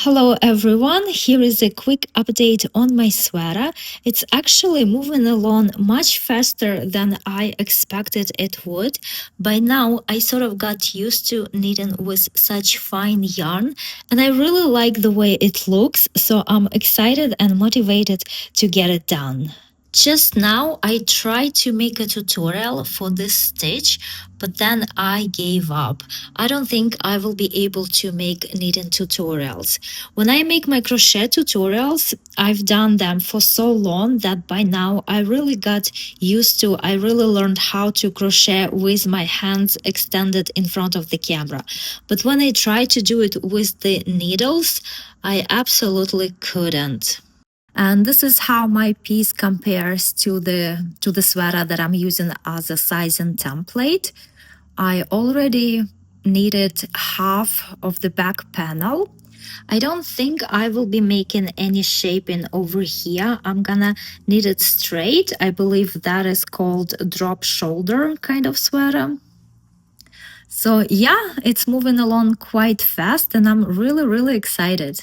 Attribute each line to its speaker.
Speaker 1: Hello everyone, here is a quick update on my sweater. It's actually moving along much faster than I expected it would. By now, I sort of got used to knitting with such fine yarn, and I really like the way it looks, so I'm excited and motivated to get it done. Just now, I tried to make a tutorial for this stitch, but then I gave up. I don't think I will be able to make knitting tutorials. When I make my crochet tutorials, I've done them for so long that by now I really got used to, I really learned how to crochet with my hands extended in front of the camera. But when I tried to do it with the needles, I absolutely couldn't. And this is how my piece compares to the sweater that I'm using as a sizing template. I already knitted half of the back panel. I don't think I will be making any shaping over here. I'm gonna knit it straight. I believe that is called a drop shoulder kind of sweater. So yeah, it's moving along quite fast and I'm really excited.